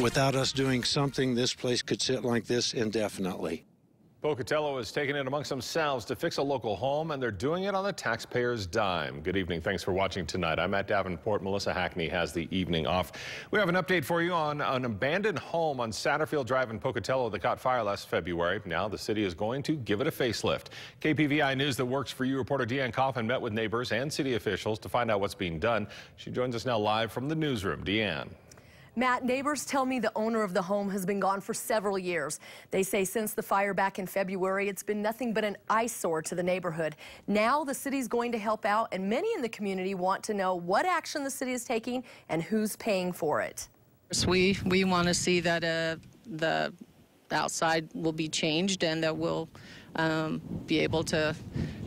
Without us doing something, this place could sit like this indefinitely. Pocatello is taking it amongst themselves to fix a local home, and they're doing it on the taxpayer's dime. Good evening. Thanks for watching tonight. I'm Matt Davenport. Melissa Hackney has the evening off. We have an update for you on an abandoned home on Satterfield Drive in Pocatello that caught fire last February. Now the city is going to give it a facelift. KPVI News that works for you reporter Deanne Coffin met with neighbors and city officials to find out what's being done. She joins us now live from the newsroom. Deanne. Matt, neighbors tell me the owner of the home has been gone for several years. They say since the fire back in February, it's been nothing but an eyesore to the neighborhood. Now the city's going to help out, and many in the community want to know what action the city is taking and who's paying for it. We want to see that the outside will be changed and that we'll be able to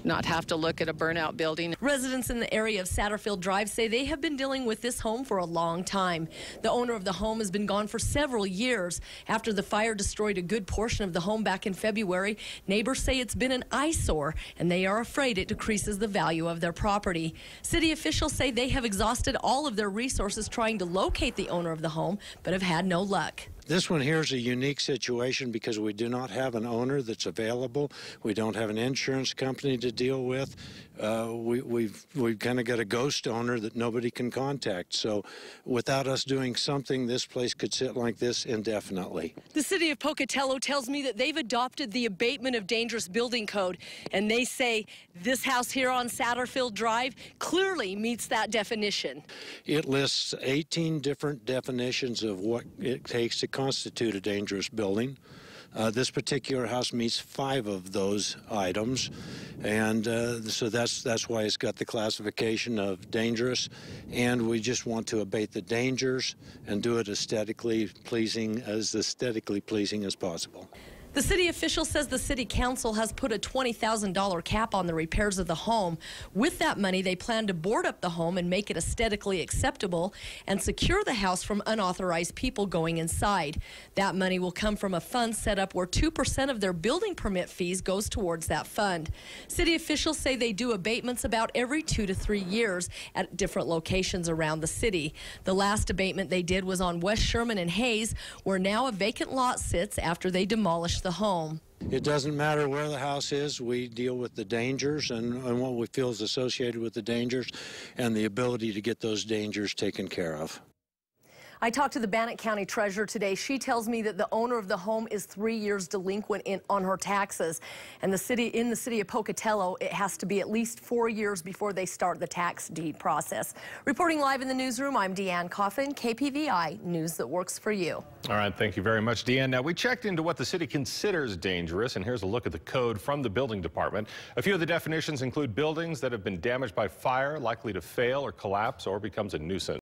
not have to look at a burnout building. Residents in the area of Satterfield Drive say they have been dealing with this home for a long time. The owner of the home has been gone for several years. After the fire destroyed a good portion of the home back in February, neighbors say it's been an eyesore and they are afraid it decreases the value of their property. City officials say they have exhausted all of their resources trying to locate the owner of the home, but have had no luck. This one here is a unique situation because we do not have an owner that's available. We don't have an insurance company to deal with. We've kind of got a ghost owner that nobody can contact. So without us doing something, this place could sit like this indefinitely. The city of Pocatello tells me that they've adopted the abatement of dangerous building code, and they say this house here on Satterfield Drive clearly meets that definition. It lists 18 different definitions of what it takes to constitute a dangerous building. This particular house meets 5 of those items, and so that's why it's got the classification of dangerous, and we just want to abate the dangers and do it aesthetically pleasing as possible. The city official says the city council has put a $20,000 cap on the repairs of the home. With that money, they plan to board up the home and make it aesthetically acceptable and secure the house from unauthorized people going inside. That money will come from a fund set up where 2% of their building permit fees goes towards that fund. City officials say they do abatements about every 2 to 3 years at different locations around the city. The last abatement they did was on West Sherman and Hayes, where now a vacant lot sits after they demolished the home. It doesn't matter where the house is. We deal with the dangers and what we feel is associated with the dangers and the ability to get those dangers taken care of. I talked to the Bannock County Treasurer today. She tells me that the owner of the home is 3 years delinquent on her taxes. And in the city of Pocatello, it has to be at least 4 years before they start the tax deed process. Reporting live in the newsroom, I'm Deanne Coffin, KPVI News that works for you. All right, thank you very much, Deanne. Now, we checked into what the city considers dangerous, and here's a look at the code from the building department. A few of the definitions include buildings that have been damaged by fire, likely to fail or collapse, or becomes a nuisance.